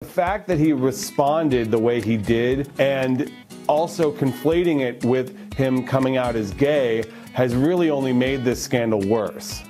The fact that he responded the way he did and also conflating it with him coming out as gay has really only made this scandal worse.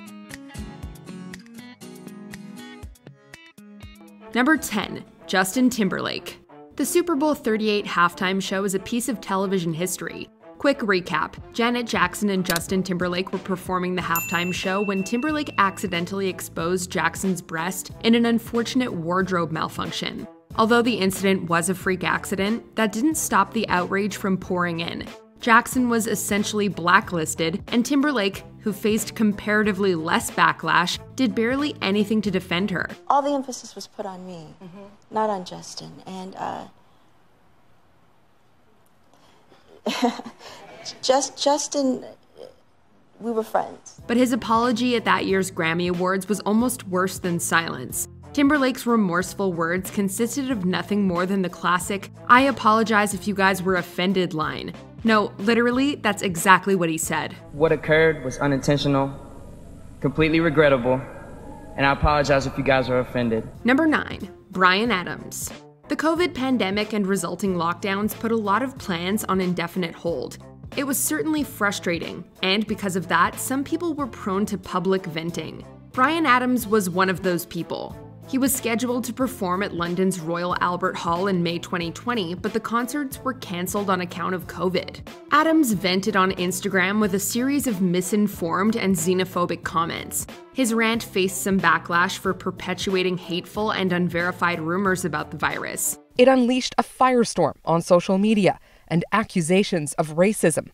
Number 10. Justin Timberlake. The Super Bowl 38 halftime show is a piece of television history. Quick recap, Janet Jackson and Justin Timberlake were performing the halftime show when Timberlake accidentally exposed Jackson's breast in an unfortunate wardrobe malfunction. Although the incident was a freak accident, that didn't stop the outrage from pouring in. Jackson was essentially blacklisted, and Timberlake, who faced comparatively less backlash, did barely anything to defend her. All the emphasis was put on me, not on Justin. And Justin, we were friends. But his apology at that year's Grammy Awards was almost worse than silence. Timberlake's remorseful words consisted of nothing more than the classic, "I apologize if you guys were offended" line. No, literally, that's exactly what he said. What occurred was unintentional, completely regrettable, and I apologize if you guys are offended. Number 9. Bryan Adams. The COVID pandemic and resulting lockdowns put a lot of plans on indefinite hold. It was certainly frustrating, and because of that, some people were prone to public venting. Bryan Adams was one of those people. He was scheduled to perform at London's Royal Albert Hall in May 2020, but the concerts were cancelled on account of COVID. Adams vented on Instagram with a series of misinformed and xenophobic comments. His rant faced some backlash for perpetuating hateful and unverified rumors about the virus. It unleashed a firestorm on social media and accusations of racism,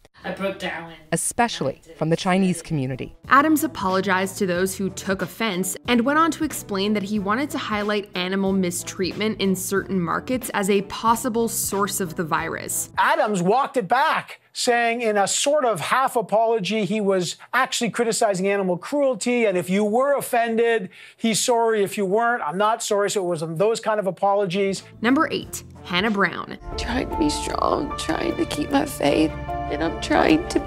especially from the Chinese community. Adams apologized to those who took offense and went on to explain that he wanted to highlight animal mistreatment in certain markets as a possible source of the virus. Adams walked it back, saying in a sort of half apology he was actually criticizing animal cruelty, and if you were offended, he's sorry. If you weren't, I'm not sorry. So it was those kind of apologies. Number 8. Hannah Brown. Trying to be strong, trying to keep my faith, and I'm trying to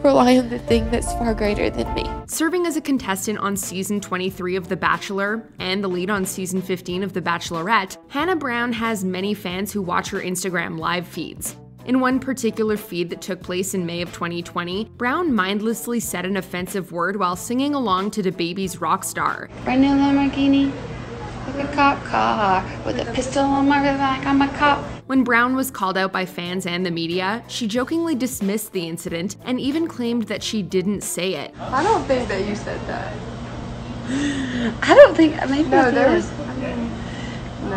rely on the thing that's far greater than me. Serving as a contestant on season 23 of The Bachelor and the lead on season 15 of The Bachelorette, Hannah Brown has many fans who watch her Instagram live feeds. In one particular feed that took place in May of 2020, Brown mindlessly said an offensive word while singing along to DaBaby's Rockstar. Brand new Lamborghini, like a cop car, with a pistol on my wrist like I'm a cop. When Brown was called out by fans and the media, she jokingly dismissed the incident and even claimed that she didn't say it. I don't think that you said that. I don't think, maybe no, there was,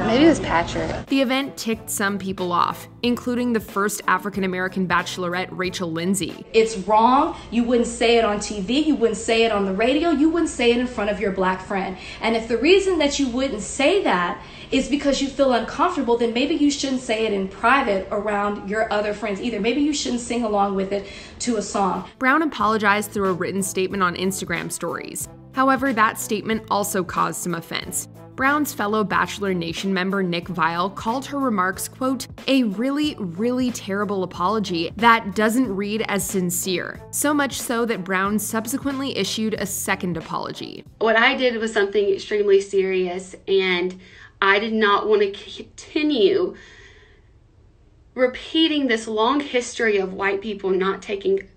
maybe it was Patrick. The event ticked some people off, including the first African-American bachelorette, Rachel Lindsay. It's wrong. You wouldn't say it on TV. You wouldn't say it on the radio. You wouldn't say it in front of your black friend. And if the reason that you wouldn't say that is because you feel uncomfortable, then maybe you shouldn't say it in private around your other friends either. Maybe you shouldn't sing along with it to a song. Brown apologized through a written statement on Instagram stories. However, that statement also caused some offense. Brown's fellow Bachelor Nation member Nick Viall called her remarks, quote, a really, really terrible apology that doesn't read as sincere. So much so that Brown subsequently issued a second apology. What I did was something extremely serious, and I did not want to continue repeating this long history of white people not taking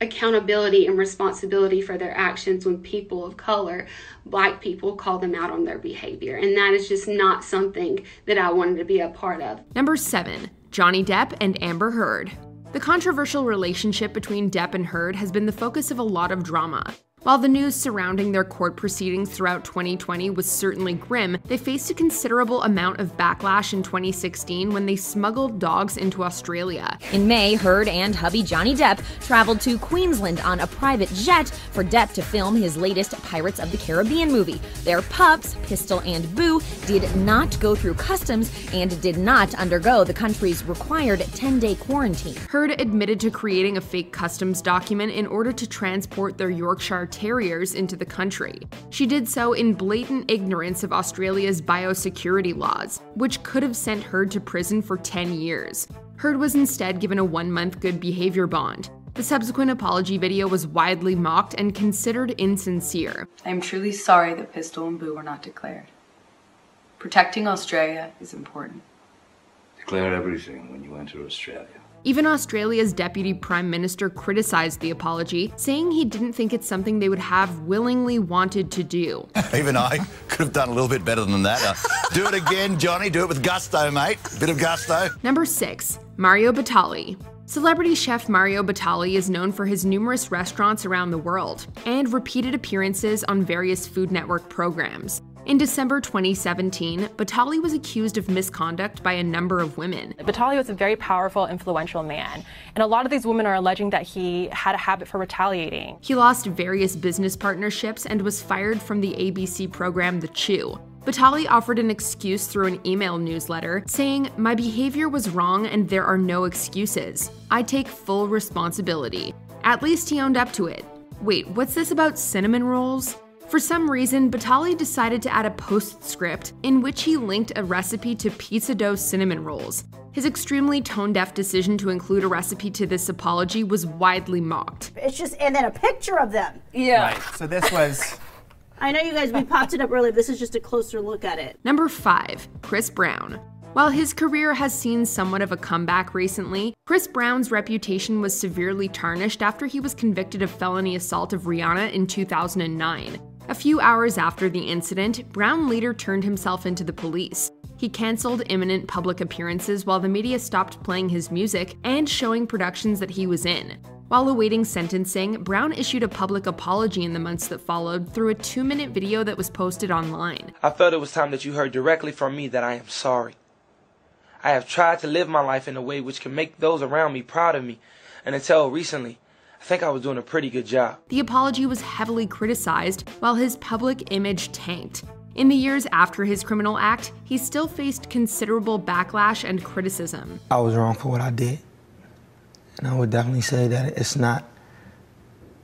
accountability and responsibility for their actions when people of color, black people, call them out on their behavior. And that is just not something that I wanted to be a part of. Number 7. Johnny Depp and Amber Heard. The controversial relationship between Depp and Heard has been the focus of a lot of drama. While the news surrounding their court proceedings throughout 2020 was certainly grim, they faced a considerable amount of backlash in 2016 when they smuggled dogs into Australia. In May, Heard and hubby Johnny Depp traveled to Queensland on a private jet for Depp to film his latest Pirates of the Caribbean movie. Their pups, Pistol and Boo, did not go through customs and did not undergo the country's required 10-day quarantine. Heard admitted to creating a fake customs document in order to transport their Yorkshire Terriers into the country. She did so in blatant ignorance of Australia's biosecurity laws, which could have sent Heard to prison for 10 years. Heard was instead given a 1-month good behavior bond. The subsequent apology video was widely mocked and considered insincere. I am truly sorry that Pistol and Boo were not declared. Protecting Australia is important. Declare everything when you enter Australia. Even Australia's Deputy Prime Minister criticized the apology, saying he didn't think it's something they would have willingly wanted to do. Even I could have done a little bit better than that. Do it again, Johnny. Do it with gusto, mate. Bit of gusto. Number 6. Mario Batali. Celebrity chef Mario Batali is known for his numerous restaurants around the world and repeated appearances on various Food Network programs. In December 2017, Batali was accused of misconduct by a number of women. Batali was a very powerful, influential man, and a lot of these women are alleging that he had a habit for retaliating. He lost various business partnerships and was fired from the ABC program The Chew. Batali offered an excuse through an email newsletter, saying, "My behavior was wrong and there are no excuses. I take full responsibility." At least he owned up to it. Wait, what's this about cinnamon rolls? For some reason, Batali decided to add a postscript in which he linked a recipe to pizza dough cinnamon rolls. His extremely tone-deaf decision to include a recipe to this apology was widely mocked. It's just, and then a picture of them. Yeah. Right, so this was... I know you guys, we popped it up earlier, but this is just a closer look at it. Number 5, Chris Brown. While his career has seen somewhat of a comeback recently, Chris Brown's reputation was severely tarnished after he was convicted of felony assault of Rihanna in 2009. A few hours after the incident, Brown later turned himself into the police. He canceled imminent public appearances while the media stopped playing his music and showing productions that he was in. While awaiting sentencing, Brown issued a public apology in the months that followed through a 2-minute video that was posted online. I felt it was time that you heard directly from me that I am sorry. I have tried to live my life in a way which can make those around me proud of me, and until recently, I think I was doing a pretty good job. The apology was heavily criticized, while his public image tanked. In the years after his criminal act, he still faced considerable backlash and criticism. I was wrong for what I did, and I would definitely say that it's not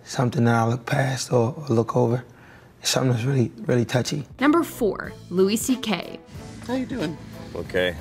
something that I look past or look over. It's something that's really, really touchy. Number 4, Louis C.K. How you doing? Okay.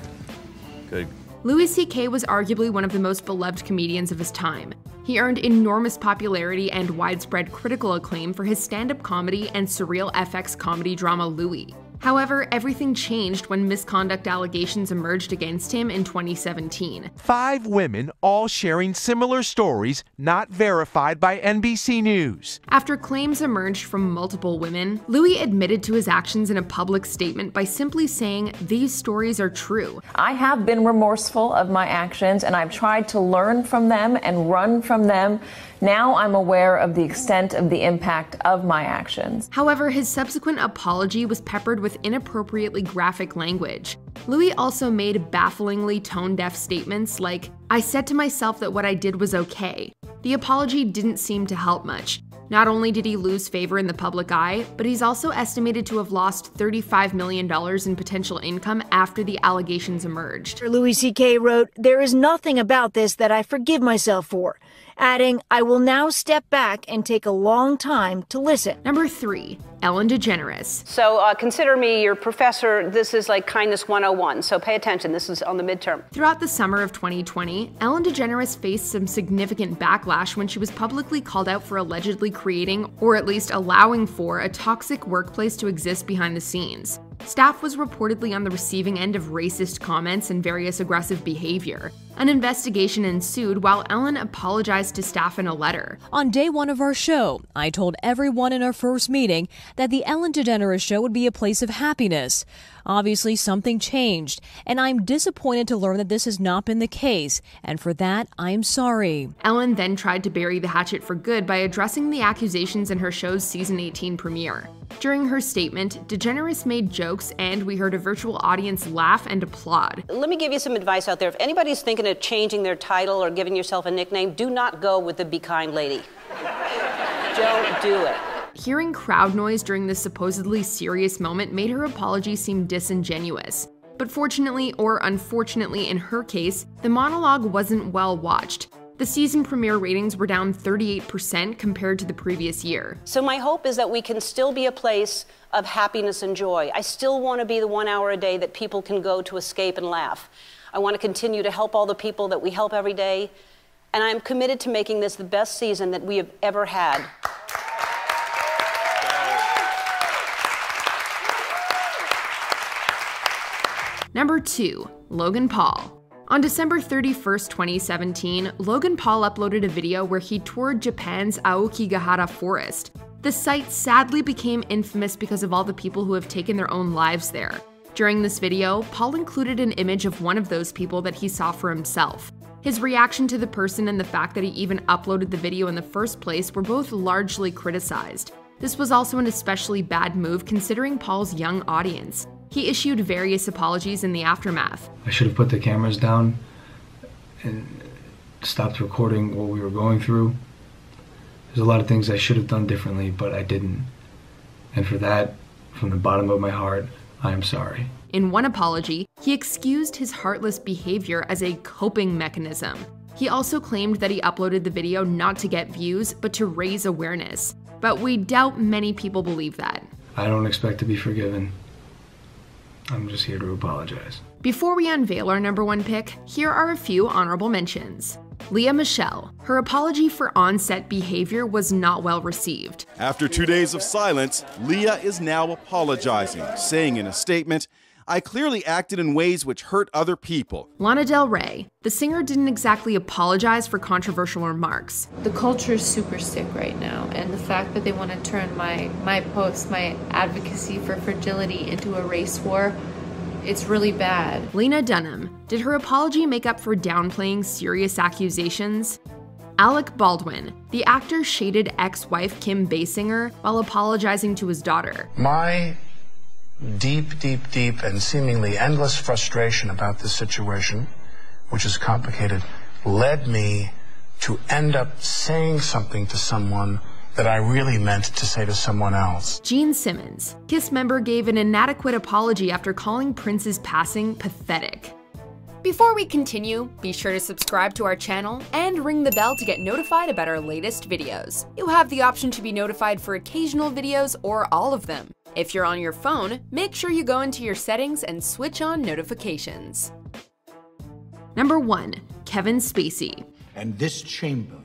Good. Louis C.K. was arguably one of the most beloved comedians of his time. He earned enormous popularity and widespread critical acclaim for his stand-up comedy and surreal FX comedy drama Louis. However, everything changed when misconduct allegations emerged against him in 2017. 5 women all sharing similar stories not verified by NBC News. After claims emerged from multiple women, Louis admitted to his actions in a public statement by simply saying, "These stories are true. I have been remorseful of my actions and I've tried to learn from them and run from them. Now I'm aware of the extent of the impact of my actions." However, his subsequent apology was peppered with inappropriately graphic language. Louis also made bafflingly tone-deaf statements like, "I said to myself that what I did was okay." The apology didn't seem to help much. Not only did he lose favor in the public eye, but he's also estimated to have lost $35 million in potential income after the allegations emerged. Louis C.K. wrote, "There is nothing about this that I forgive myself for," adding, "I will now step back and take a long time to listen." Number 3, Ellen DeGeneres. So consider me your professor. This is like kindness 101, so pay attention. This is on the midterm. Throughout the summer of 2020, Ellen DeGeneres faced some significant backlash when she was publicly called out for allegedly creating, or at least allowing for, a toxic workplace to exist behind the scenes. Staff was reportedly on the receiving end of racist comments and various aggressive behavior. An investigation ensued while Ellen apologized to staff in a letter. On day 1 of our show, I told everyone in our first meeting that the Ellen DeGeneres show would be a place of happiness. Obviously, something changed, and I'm disappointed to learn that this has not been the case, and for that, I'm sorry. Ellen then tried to bury the hatchet for good by addressing the accusations in her show's season 18 premiere. During her statement, DeGeneres made jokes, and we heard a virtual audience laugh and applaud. Let me give you some advice out there. If anybody's thinking of changing their title or giving yourself a nickname, do not go with the Be Kind Lady. Don't do it. Hearing crowd noise during this supposedly serious moment made her apology seem disingenuous. But fortunately, or unfortunately in her case, the monologue wasn't well watched. The season premiere ratings were down 38% compared to the previous year. So my hope is that we can still be a place of happiness and joy. I still want to be the 1 hour a day that people can go to escape and laugh. I want to continue to help all the people that we help every day. And I'm committed to making this the best season that we have ever had. Number 2. Logan Paul. On December 31st, 2017, Logan Paul uploaded a video where he toured Japan's Aokigahara forest. The site sadly became infamous because of all the people who have taken their own lives there. During this video, Paul included an image of one of those people that he saw for himself. His reaction to the person and the fact that he even uploaded the video in the first place were both largely criticized. This was also an especially bad move considering Paul's young audience. He issued various apologies in the aftermath. I should have put the cameras down and stopped recording what we were going through. There's a lot of things I should have done differently, but I didn't. And for that, from the bottom of my heart, I am sorry. In one apology, he excused his heartless behavior as a coping mechanism. He also claimed that he uploaded the video not to get views, but to raise awareness. But we doubt many people believe that. I don't expect to be forgiven. I'm just here to apologize. Before we unveil our number 1 pick, here are a few honorable mentions. Lea Michele. Her apology for on-set behavior was not well received. After 2 days of silence, Lea is now apologizing, saying in a statement, "I clearly acted in ways which hurt other people." Lana Del Rey. The singer didn't exactly apologize for controversial remarks. The culture is super sick right now, and the fact that they want to turn my posts, my advocacy for fragility into a race war, it's really bad. Lena Dunham. Did her apology make up for downplaying serious accusations? Alec Baldwin. The actor shaded ex-wife Kim Basinger while apologizing to his daughter. My deep and seemingly endless frustration about this situation, which is complicated, led me to end up saying something to someone that I really meant to say to someone else. Gene Simmons. KISS member gave an inadequate apology after calling Prince's passing pathetic. Before we continue, be sure to subscribe to our channel and ring the bell to get notified about our latest videos. You have the option to be notified for occasional videos or all of them. If you're on your phone, make sure you go into your settings and switch on notifications. Number 1. Kevin Spacey. And this chamber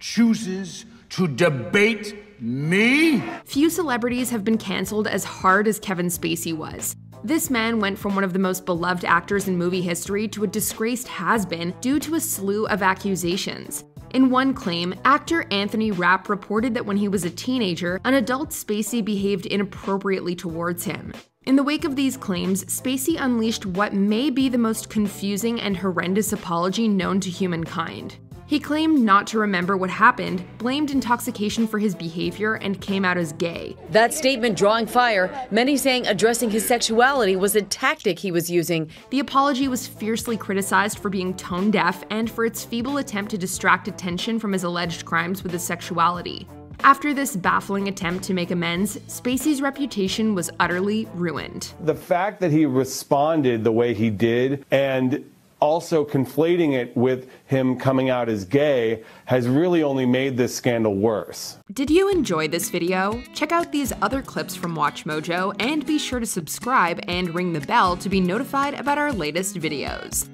chooses to debate me? Few celebrities have been cancelled as hard as Kevin Spacey was. This man went from one of the most beloved actors in movie history to a disgraced has-been due to a slew of accusations. In one claim, actor Anthony Rapp reported that when he was a teenager, an adult Spacey behaved inappropriately towards him. In the wake of these claims, Spacey unleashed what may be the most confusing and horrendous apology known to humankind. He claimed not to remember what happened, blamed intoxication for his behavior, and came out as gay. That statement drawing fire, many saying addressing his sexuality was a tactic he was using. The apology was fiercely criticized for being tone deaf and for its feeble attempt to distract attention from his alleged crimes with his sexuality. After this baffling attempt to make amends, Spacey's reputation was utterly ruined. The fact that he responded the way he did and also conflating it with him coming out as gay has really only made this scandal worse. Did you enjoy this video? Check out these other clips from WatchMojo and be sure to subscribe and ring the bell to be notified about our latest videos.